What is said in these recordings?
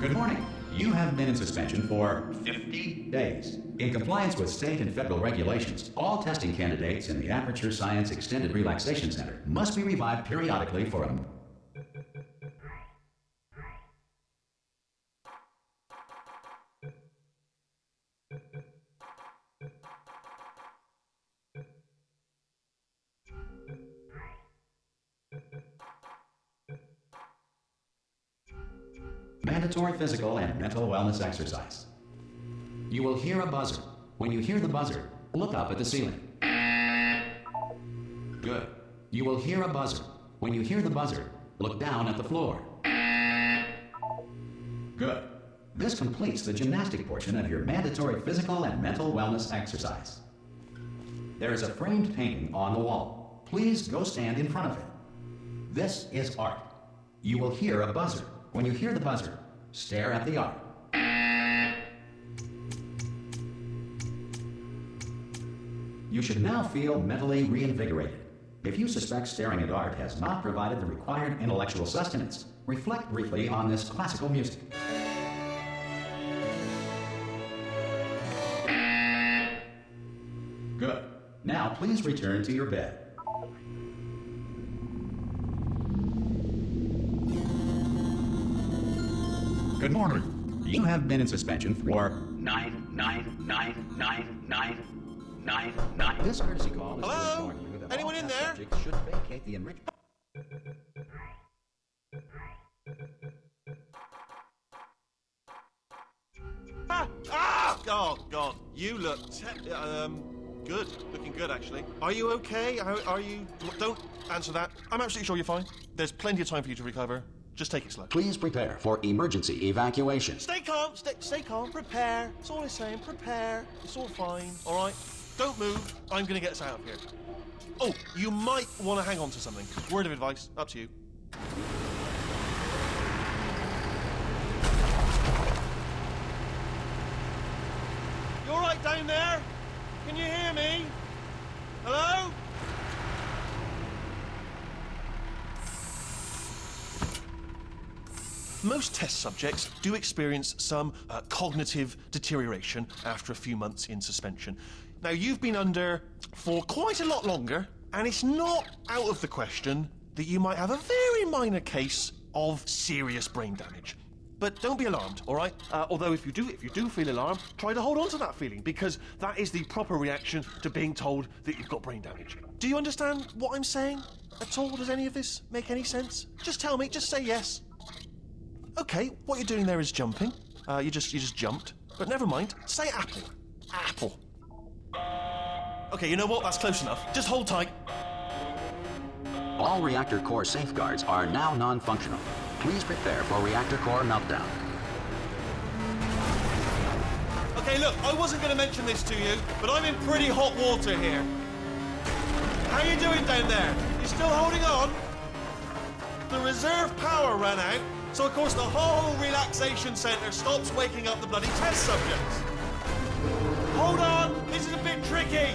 Good morning. You have been in suspension for 50 days. In compliance with state and federal regulations, all testing candidates in the Aperture Science Extended Relaxation Center must be revived periodically for a mandatory physical and mental wellness exercise. You will hear a buzzer. When you hear the buzzer, look up at the ceiling. Good. You will hear a buzzer. When you hear the buzzer, look down at the floor. Good. This completes the gymnastic portion of your mandatory physical and mental wellness exercise. There is a framed painting on the wall. Please go stand in front of it. This is art. You will hear a buzzer. When you hear the buzzer, stare at the art. You should now feel mentally reinvigorated. If you suspect staring at art has not provided the required intellectual sustenance, reflect briefly on this classical music. Good. Now please return to your bed. Good morning. You have been in suspension for 9999999. This courtesy call is to inform you that anyone all in test there? subjects should vacate the enrichment. Oh, God. You look good. Looking good, actually. Are you okay? Are you... Don't answer that. I'm absolutely sure you're fine. There's plenty of time for you to recover. Just take it slow. Please prepare for emergency evacuation. Stay calm. Stay calm. Prepare. That's all I'm saying. Prepare. It's all fine. All right? Don't move. I'm going to get us out of here. Oh, you might want to hang on to something. Word of advice. Up to you. You all right down there? Can you hear me? Hello? Most test subjects do experience some cognitive deterioration after a few months in suspension. Now, you've been under for quite a lot longer, and it's not out of the question that you might have a very minor case of serious brain damage. But don't be alarmed, all right? Although if you do feel alarmed, try to hold on to that feeling, because that is the proper reaction to being told that you've got brain damage. Do you understand what I'm saying at all? Does any of this make any sense? Just tell me, just say yes. Okay, what you're doing there is jumping. You just jumped. But never mind, say apple. Apple. Okay, you know what? That's close enough. Just hold tight. All reactor core safeguards are now non-functional. Please prepare for reactor core meltdown. Okay, look, I wasn't going to mention this to you, but I'm in pretty hot water here. How you doing down there? You still holding on? The reserve power ran out, so of course the whole relaxation centre stops waking up the bloody test subjects. Hold on, this is a bit tricky.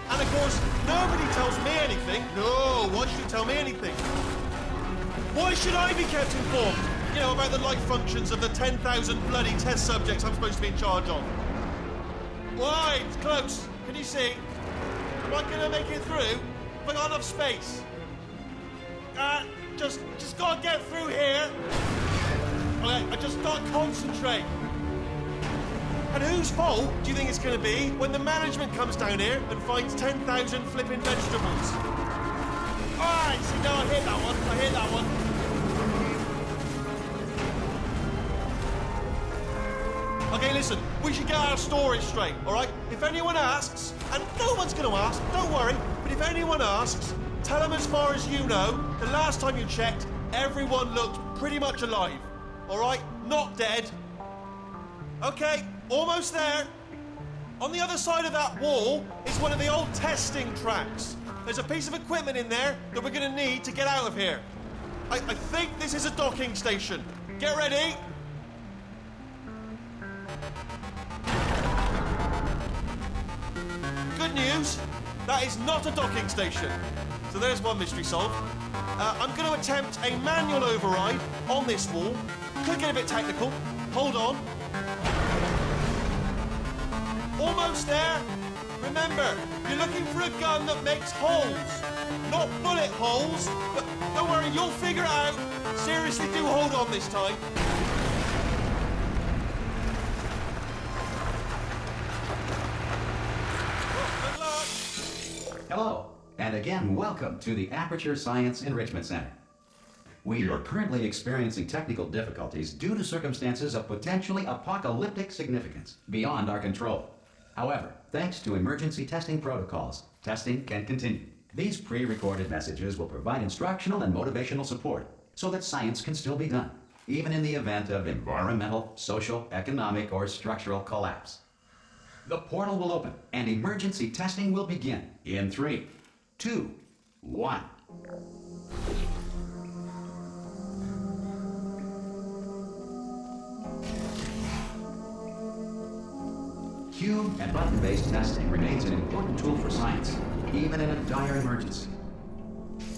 And of course, nobody tells me anything. No, why should you tell me anything? Why should I be kept informed? You know, about the life functions of the 10,000 bloody test subjects I'm supposed to be in charge of. Why? It's close. Can you see? Am I gonna make it through? Have I got enough space? Just gotta get through here. Okay, I just gotta concentrate. And whose fault do you think it's gonna be when the management comes down here and finds 10,000 flipping vegetables? Alright, see, no, I hit that one. Okay, listen, we should get our story straight, alright? If anyone asks, and no one's gonna ask, don't worry, but if anyone asks, tell them as far as you know, the last time you checked, everyone looked pretty much alive. Alright? Not dead. Okay, almost there. On the other side of that wall is one of the old testing tracks. There's a piece of equipment in there that we're going to need to get out of here. I think this is a docking station. Get ready. Good news, that is not a docking station. So there's one mystery solved. I'm going to attempt a manual override on this wall. Could get a bit technical. Hold on. Almost there. Remember, you're looking for a gun that makes holes. Not bullet holes, but don't worry, you'll figure it out. Seriously, do hold on this time. Good luck. Hello, and again, welcome to the Aperture Science Enrichment Center. We are currently experiencing technical difficulties due to circumstances of potentially apocalyptic significance beyond our control. However, thanks to emergency testing protocols, testing can continue. These pre-recorded messages will provide instructional and motivational support so that science can still be done, even in the event of environmental, social, economic, or structural collapse. The portal will open and emergency testing will begin in 3, 2, 1. Cube and button-based testing remains an important tool for science, even in a dire emergency.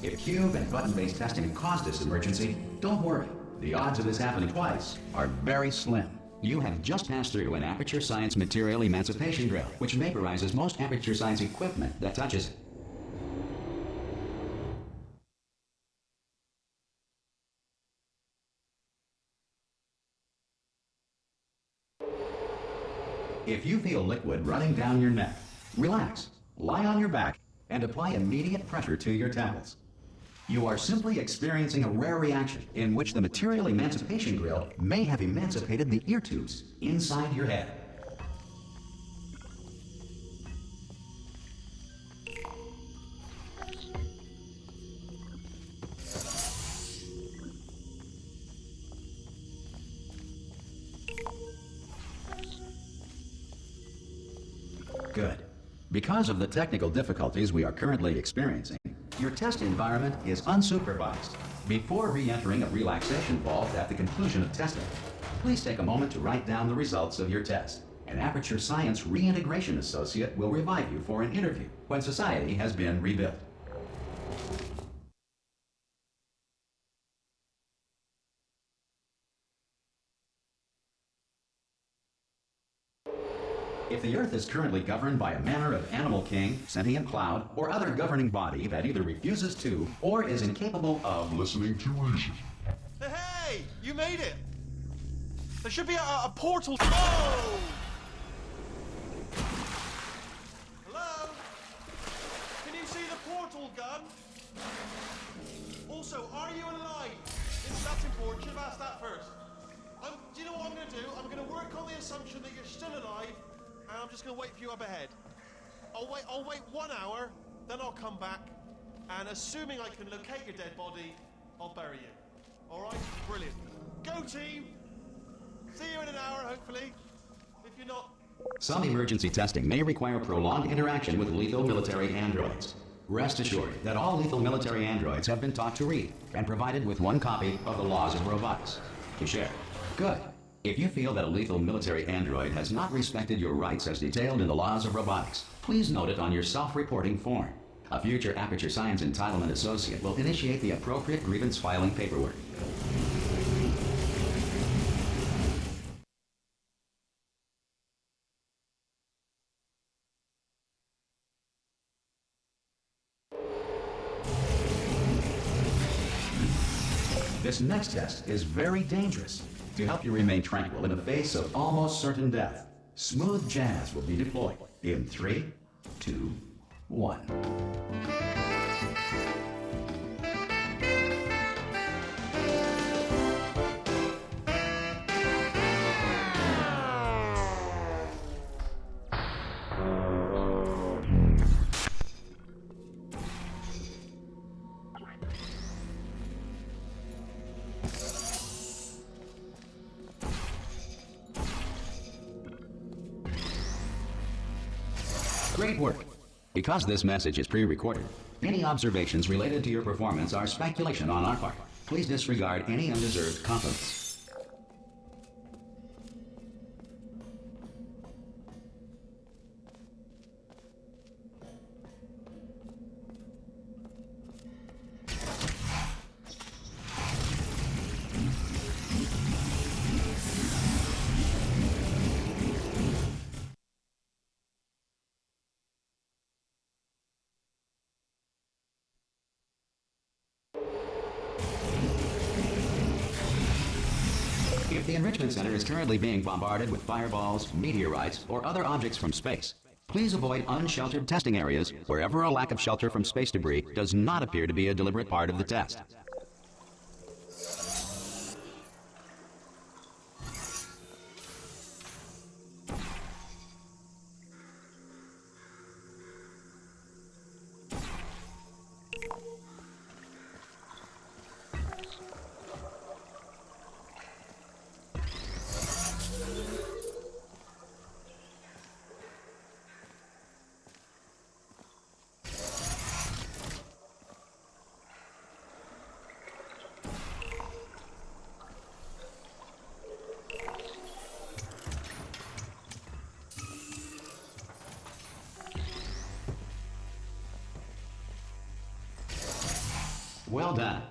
If cube and button-based testing caused this emergency, don't worry. The odds of this happening twice are very slim. You have just passed through an Aperture Science Material Emancipation Drill, which vaporizes most Aperture Science equipment that touches it. If you feel liquid running down your neck, relax, lie on your back, and apply immediate pressure to your temples. You are simply experiencing a rare reaction in which the material emancipation grill may have emancipated the ear tubes inside your head. Good. Because of the technical difficulties we are currently experiencing, your test environment is unsupervised. Before re-entering a relaxation vault at the conclusion of testing, please take a moment to write down the results of your test. An Aperture Science Reintegration Associate will revive you for an interview when society has been rebuilt. If the Earth is currently governed by a manner of animal king, sentient cloud, or other governing body that either refuses to or is incapable of listening to reason. Hey, you made it. There should be a portal. Oh! Hello? Can you see the portal gun? Also, are you alive? That's important. Should have asked that first. Do you know what I'm going to do? I'm going to work on the assumption that you're still alive. And I'm just going to wait for you up ahead. I'll wait 1 hour, then I'll come back, and assuming I can locate your dead body, I'll bury you. Alright? Brilliant. Go team! See you in an hour, hopefully. If you're not... Some emergency testing may require prolonged interaction with lethal military androids. Rest assured that all lethal military androids have been taught to read and provided with 1 copy of the Laws of Robotics to share. Good. If you feel that a lethal military android has not respected your rights as detailed in the Laws of Robotics, please note it on your self-reporting form. A future Aperture Science Entitlement Associate will initiate the appropriate grievance filing paperwork. This next test is very dangerous. To help you remain tranquil in the face of almost certain death, smooth jazz will be deployed in 3, 2, 1. Great work. Because this message is pre-recorded, any observations related to your performance are speculation on our part. Please disregard any undeserved compliments. The Enrichment Center is currently being bombarded with fireballs, meteorites, or other objects from space. Please avoid unsheltered testing areas wherever a lack of shelter from space debris does not appear to be a deliberate part of the test. Well done.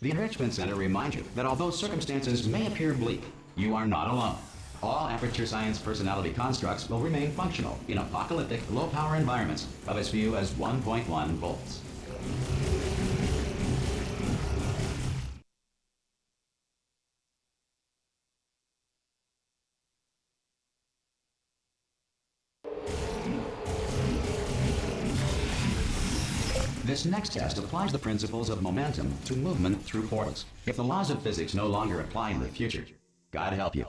The Enrichment Center reminds you that although circumstances may appear bleak, you are not alone. All Aperture Science personality constructs will remain functional in apocalyptic, low-power environments of as few as 1.1 volts. This next test applies the principles of momentum to movement through portals. If the laws of physics no longer apply in the future, God help you.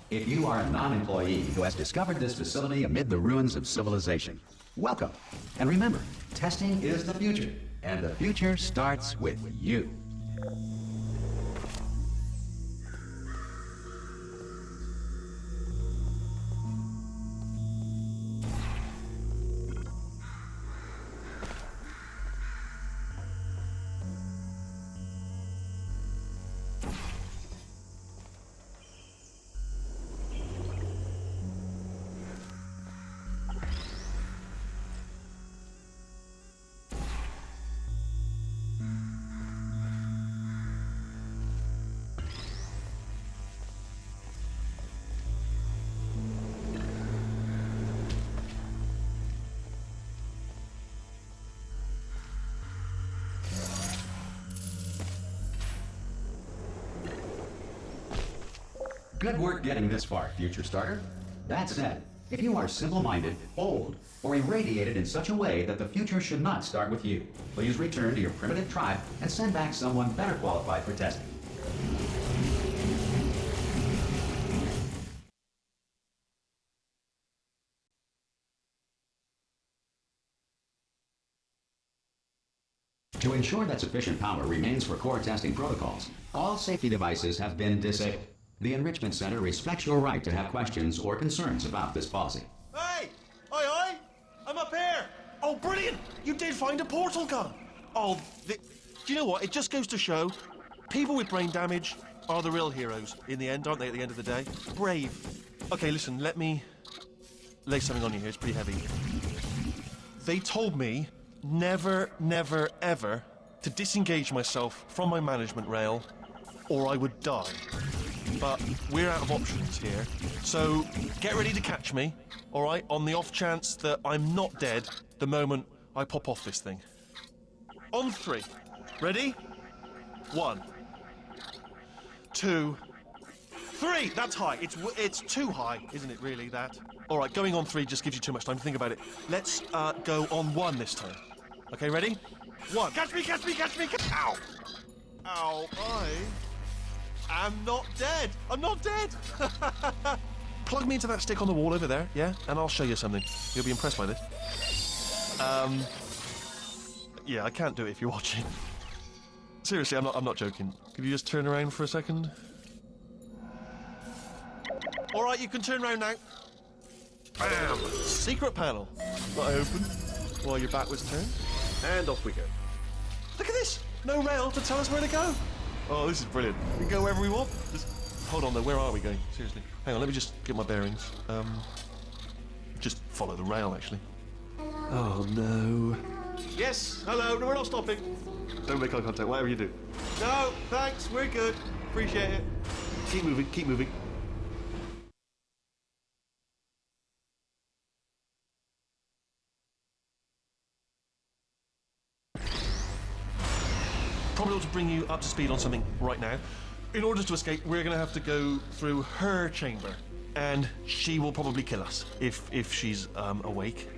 If you are a non-employee who has discovered this facility amid the ruins of civilization, welcome. And remember, testing is the future, and the future starts with you. Good work getting this far, future starter. That said, if you are simple-minded, old, or irradiated in such a way that the future should not start with you, please return to your primitive tribe and send back someone better qualified for testing. To ensure that sufficient power remains for core testing protocols, all safety devices have been disabled. The Enrichment Center respects your right to have questions or concerns about this policy. Hey! Oi! I'm up here! Oh, brilliant! You did find a portal gun! Oh, do you know what? It just goes to show, people with brain damage are the real heroes in the end, aren't they, at the end of the day? Brave. Okay, listen, let me lay something on you here. It's pretty heavy. They told me never, never, ever to disengage myself from my management rail or I would die. But we're out of options here, so get ready to catch me, all right, on the off chance that I'm not dead the moment I pop off this thing. On 3. Ready? 1, 2, 3. That's high. It's too high, isn't it, really, that? All right, going on 3 just gives you too much time to think about it. Let's go on 1 this time. Okay, ready? 1. Catch me! Ow! Ow, I'm not dead! I'm not dead! Plug me into that stick on the wall over there, yeah? And I'll show you something. You'll be impressed by this. Yeah, I can't do it if you're watching. Seriously, I'm not joking. Could you just turn around for a second? Alright, you can turn around now. Bam! Secret panel. That I open while your back was turned. And off we go. Look at this! No rail to tell us where to go. Oh, this is brilliant. We can go wherever we want. Just hold on though, where are we going? Seriously. Hang on, let me just get my bearings. Just follow the rail, actually. Oh no. Yes, hello, no, we're not stopping. Don't make eye contact, whatever you do. No, thanks, we're good. Appreciate it. Keep moving, keep moving. Probably ought to bring you up to speed on something right now. In order to escape, we're going to have to go through her chamber. And she will probably kill us if she's awake.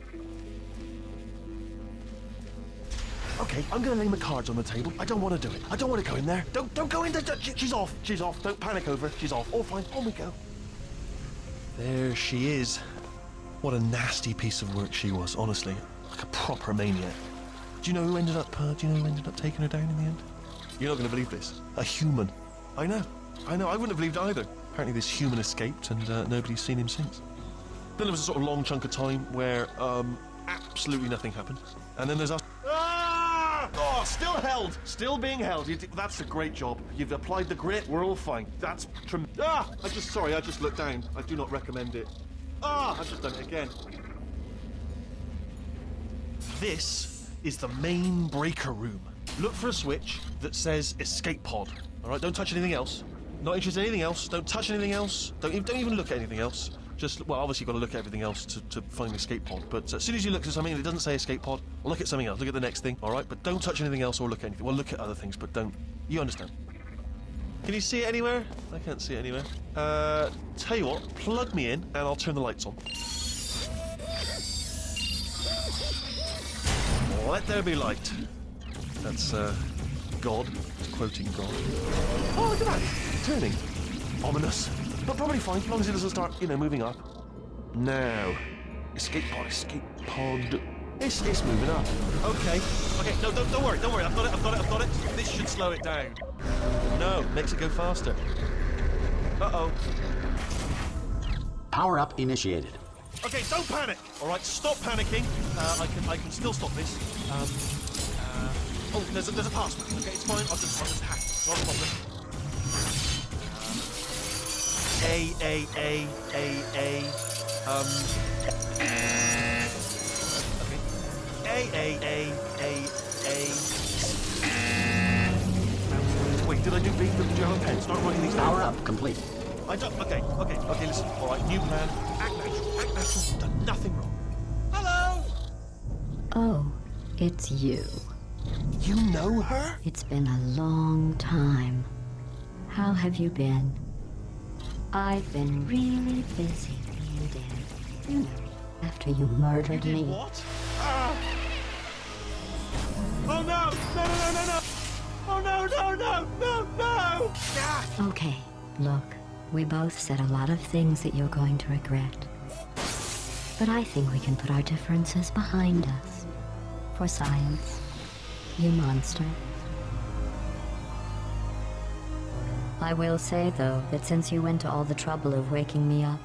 Okay, I'm going to lay my cards on the table. I don't want to do it. I don't want to go in there. Don't go in there. She's off. She's off. Don't panic over. She's off. All fine. On we go. There she is. What a nasty piece of work she was, honestly. Like a proper maniac. Do you know who ended up taking her down in the end? You're not going to believe this. A human. I know. I wouldn't have believed it either. Apparently this human escaped and nobody's seen him since. Then there was a sort of long chunk of time where absolutely nothing happened. And then there's us. Ah! Oh, still held. Still being held. That's a great job. You've applied the grit. We're all fine. That's I just looked down. I do not recommend it. I've just done it again. This is the main breaker room. Look for a switch that says escape pod. All right, don't touch anything else. Not interested in anything else. Don't touch anything else. Don't even look at anything else. Just, well, obviously you've got to look at everything else to find the escape pod. But as soon as you look at something and it doesn't say escape pod, look at something else. Look at the next thing, all right? But don't touch anything else or look at anything. Well, look at other things, but don't. You understand? Can you see it anywhere? I can't see it anywhere. Tell you what, plug me in and I'll turn the lights on. Let there be light. That's, God. Quoting God. Oh, look at that! Turning. Ominous. But probably fine, as long as it doesn't start, moving up. Now. Escape pod. It's moving up. Okay. No, don't worry. I've got it. This should slow it down. No, makes it go faster. Uh-oh. Power up initiated. Okay, don't panic. All right, stop panicking. I can still stop this. Oh, there's a password. Okay, it's fine. I'll just hack. Not a problem. A. Okay. Wait, did I do B? Did you have a pen? Start writing these down. Power up complete. I don't. Okay. Listen. All right, new plan. Act natural. You've done nothing wrong. Hello. Oh, it's you. You know her? It's been a long time. How have you been? I've been really busy being dead. You know, after you murdered me. What? Oh no! No! Oh no! Ah. Okay, look, we both said a lot of things that you're going to regret. But I think we can put our differences behind us. For science. You monster. I will say, though, that since you went to all the trouble of waking me up,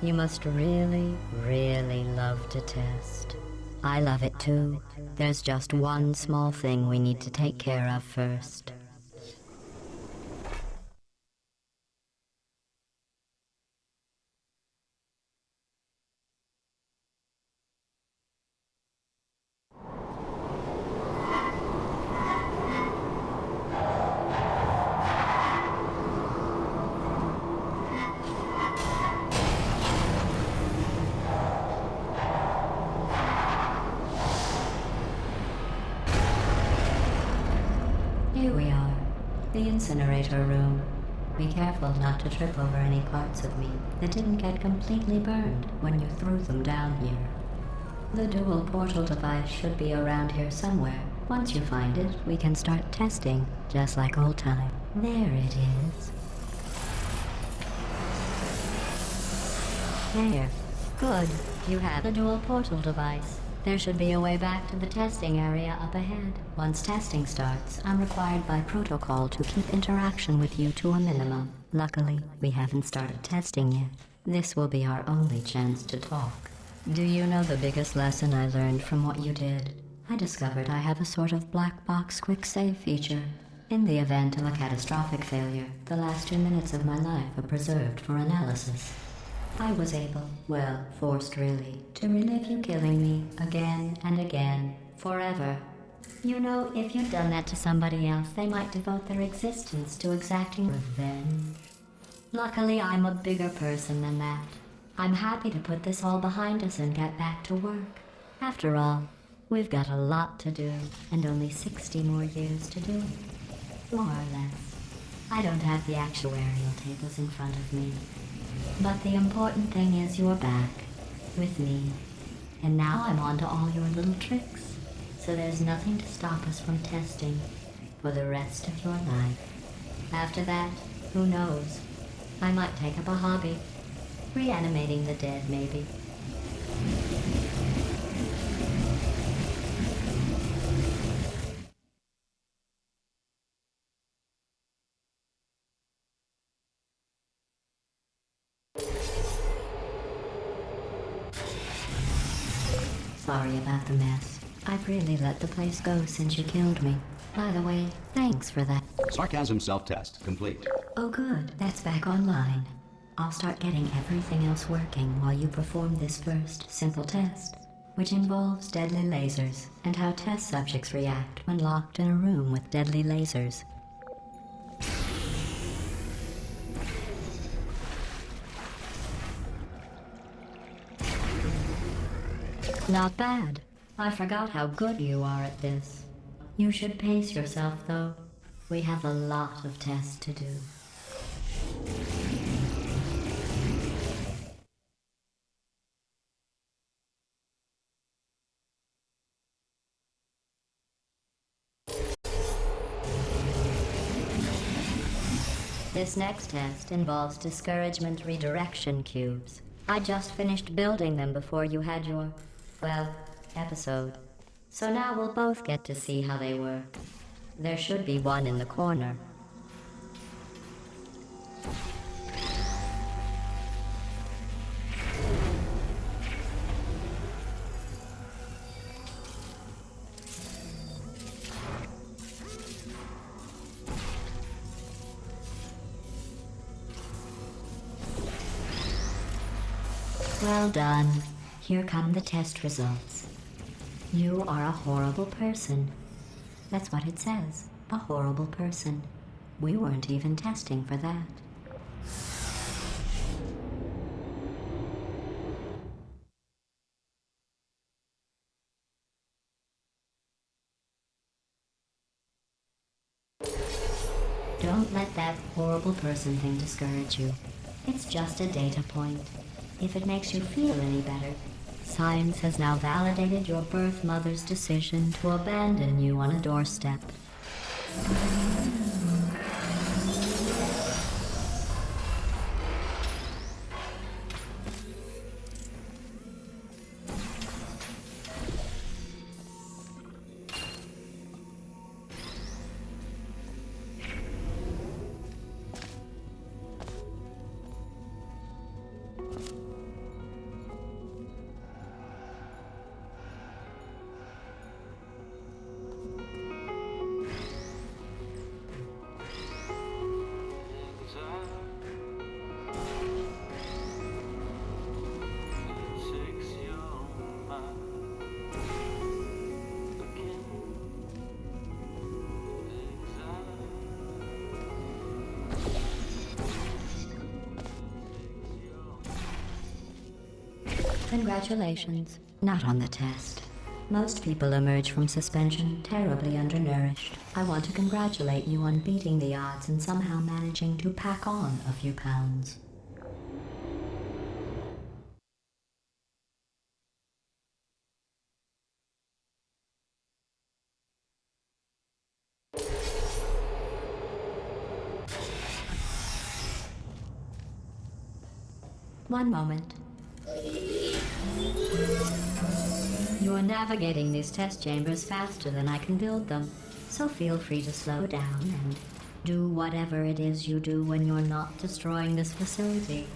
you must really, really love to test. I love it too. There's just one small thing we need to take care of first. Here we are, the incinerator room. Be careful not to trip over any parts of me that didn't get completely burned when you threw them down here. The dual portal device should be around here somewhere. Once you find it, we can start testing, just like old time. There it is. There. Good. You have the dual portal device. There should be a way back to the testing area up ahead. Once testing starts, I'm required by protocol to keep interaction with you to a minimum. Luckily, we haven't started testing yet. This will be our only chance to talk. Do you know the biggest lesson I learned from what you did? I discovered I have a sort of black box quick save feature. In the event of a catastrophic failure, the last 2 minutes of my life are preserved for analysis. I was able, well, forced really, to relive you killing me again and again, forever. You know, if you'd done that to somebody else, they might devote their existence to exacting revenge. Luckily, I'm a bigger person than that. I'm happy to put this all behind us and get back to work. After all, we've got a lot to do, and only 60 more years to do it. More or less. I don't have the actuarial tables in front of me. But the important thing is you're back, with me. And now I'm on to all your little tricks. So there's nothing to stop us from testing for the rest of your life. After that, who knows? I might take up a hobby. Reanimating the dead, maybe. Sorry about the mess. I've really let the place go since you killed me. By the way, thanks for that. Sarcasm self-test complete. Oh good, that's back online. I'll start getting everything else working while you perform this first simple test, which involves deadly lasers and how test subjects react when locked in a room with deadly lasers. Not bad. I forgot how good you are at this. You should pace yourself, though. We have a lot of tests to do. This next test involves discouragement redirection cubes. I just finished building them before you had your, well, episode. So now we'll both get to see how they work. There should be one in the corner. Well done. Here come the test results. You are a horrible person. That's what it says. A horrible person. We weren't even testing for that. Don't let that horrible person thing discourage you. It's just a data point. If it makes you feel any better, science has now validated your birth mother's decision to abandon you on a doorstep. Congratulations. Not on the test. Most people emerge from suspension terribly undernourished. I want to congratulate you on beating the odds and somehow managing to pack on a few pounds. One moment. You're navigating these test chambers faster than I can build them, so feel free to slow down and do whatever it is you do when you're not destroying this facility.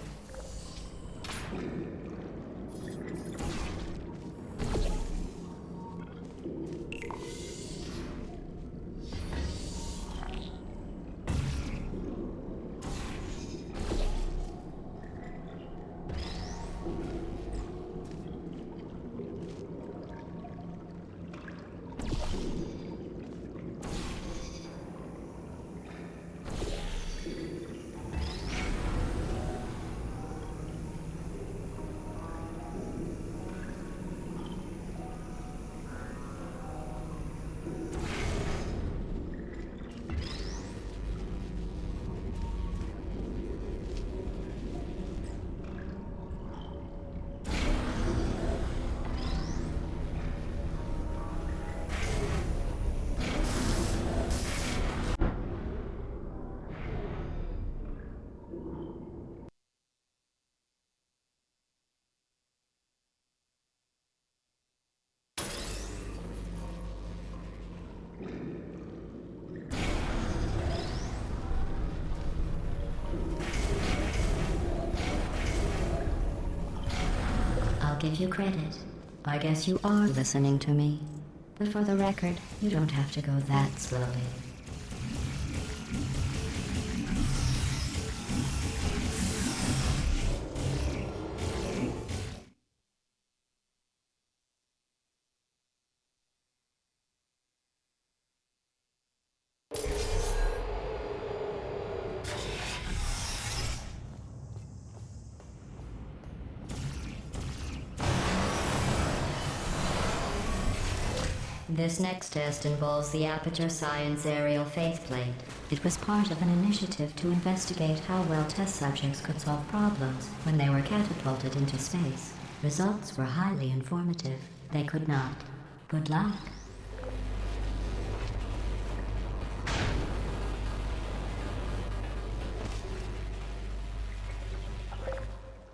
give you credit. I guess you are listening to me. But for the record, you don't have to go that slowly. This next test involves the Aperture Science Aerial Faceplate. It was part of an initiative to investigate how well test subjects could solve problems when they were catapulted into space. Results were highly informative. They could not. Good luck.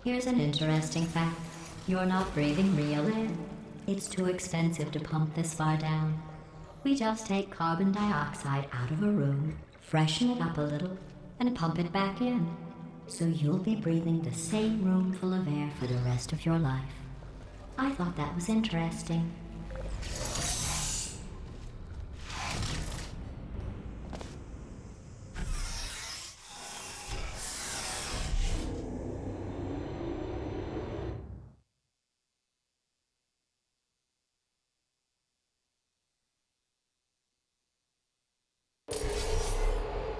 Here's an interesting fact. You're not breathing real air. It's too expensive to pump this far down. We just take carbon dioxide out of a room, freshen it up a little, and pump it back in. So you'll be breathing the same room full of air for the rest of your life. I thought that was interesting.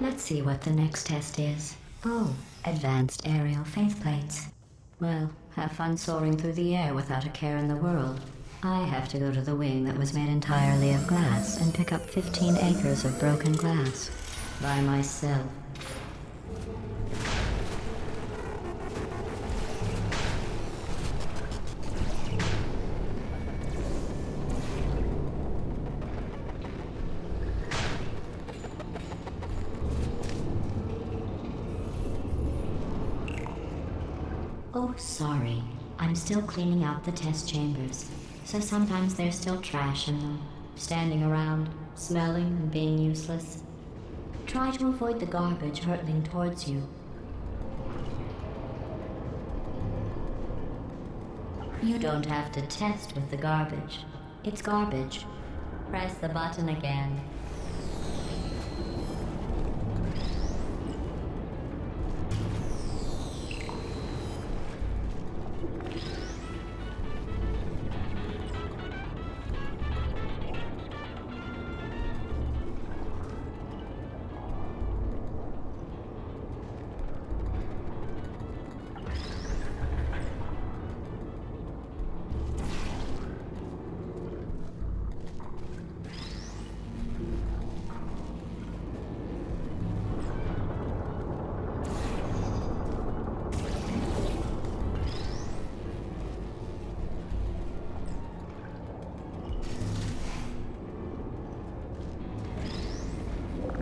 Let's see what the next test is. Oh, advanced aerial faceplates. Well, have fun soaring through the air without a care in the world. I have to go to the wing that was made entirely of glass and pick up 15 acres of broken glass. By myself. Oh, sorry. I'm still cleaning out the test chambers, so sometimes there's still trash in them, standing around, smelling and being useless. Try to avoid the garbage hurtling towards you. You don't have to test with the garbage. It's garbage. Press the button again.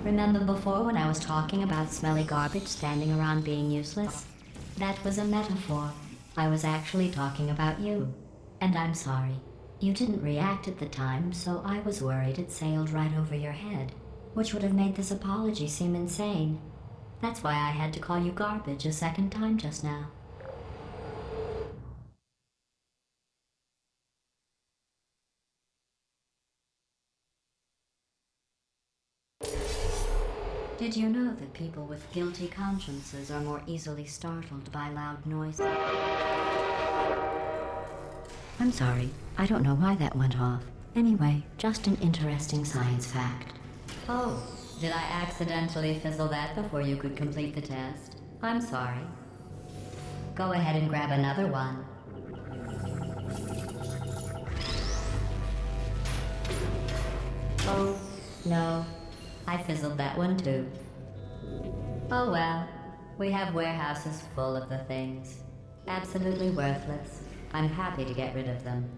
Remember before when I was talking about smelly garbage standing around being useless? That was a metaphor. I was actually talking about you. And I'm sorry. You didn't react at the time, so I was worried it sailed right over your head, which would have made this apology seem insane. That's why I had to call you garbage a second time just now. Did you know that people with guilty consciences are more easily startled by loud noises? I'm sorry, I don't know why that went off. Anyway, just an interesting science fact. Oh, did I accidentally fizzle that before you could complete the test? I'm sorry. Go ahead and grab another one. Oh, no. I fizzled that one too. Oh well, we have warehouses full of the things. Absolutely worthless. I'm happy to get rid of them.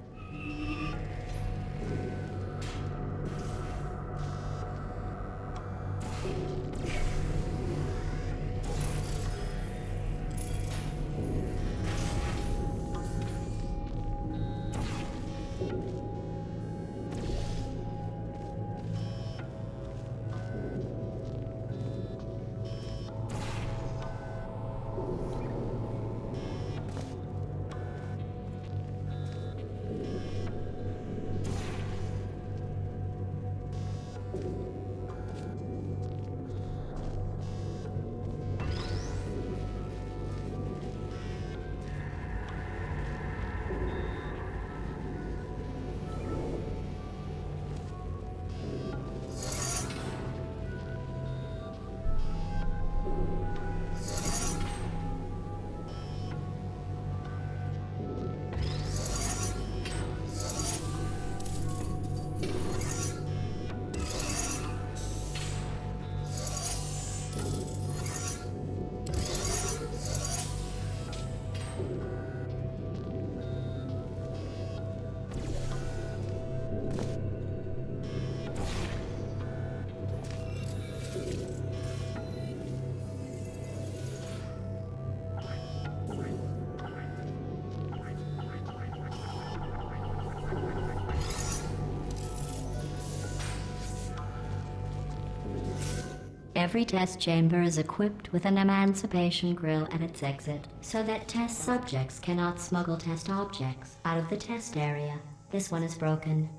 Every test chamber is equipped with an emancipation grill at its exit, so that test subjects cannot smuggle test objects out of the test area. This one is broken.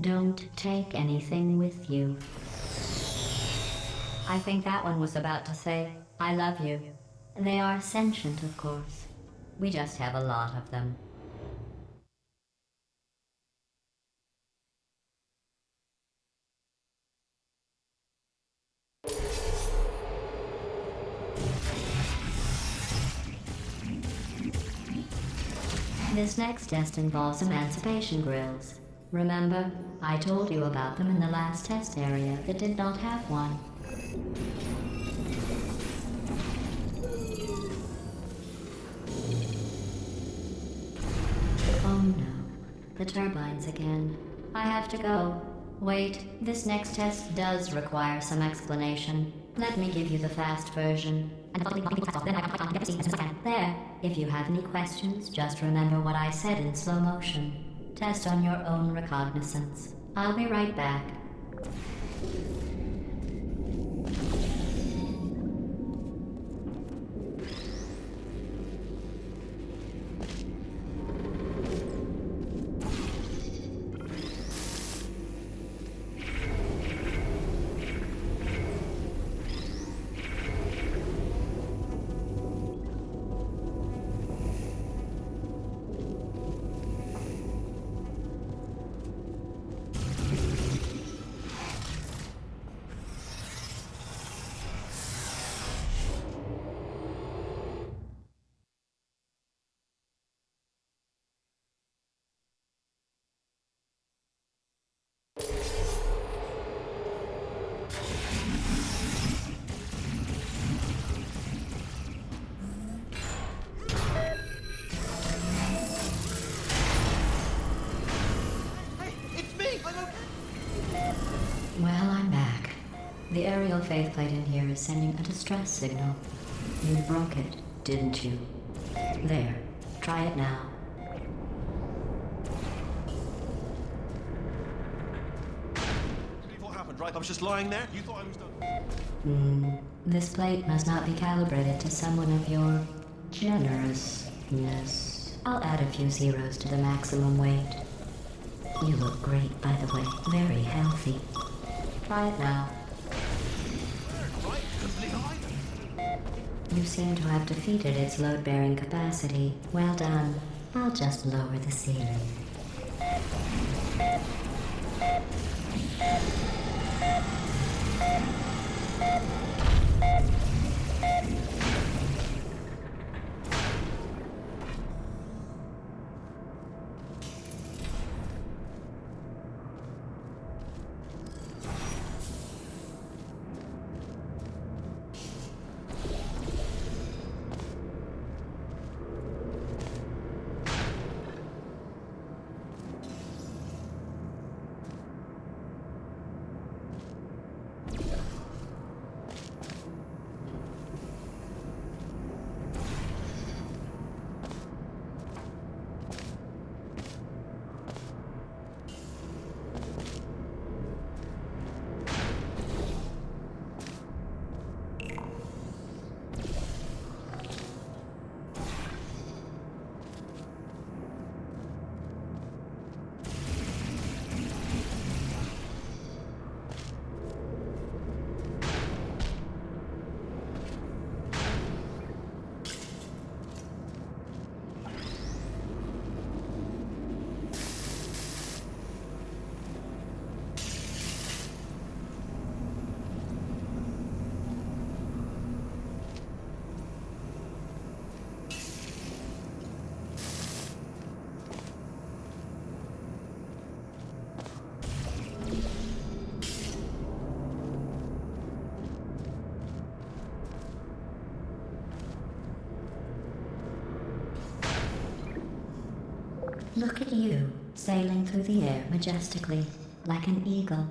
Don't take anything with you. I think that one was about to say, I love you. They are sentient, of course. We just have a lot of them. This next test involves emancipation grills. Remember, I told you about them in the last test area that did not have one. Oh no, the turbines again. I have to go. Wait, this next test does require some explanation. Let me give you the fast version. There, if you have any questions, just remember what I said in slow motion. Test on your own recognizance. I'll be right back. Well, I'm back. The aerial faith plate in here is sending a distress signal. You broke it, didn't you? There. Try it now. What happened, right? I was just lying there. You thought I was done. This plate must not be calibrated to someone of your generousness. I'll add a few zeros to the maximum weight. You look great, by the way. Very healthy. Try it now. Right? Complete eye. You seem to have defeated its load-bearing capacity. Well done. I'll just lower the ceiling. Look at you, sailing through the air majestically, like an eagle,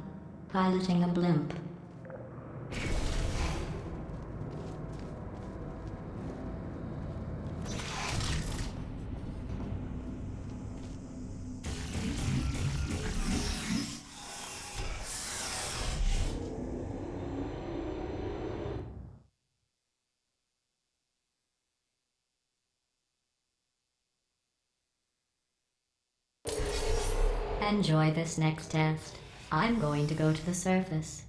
piloting a blimp. Enjoy this next test. I'm going to go to the surface.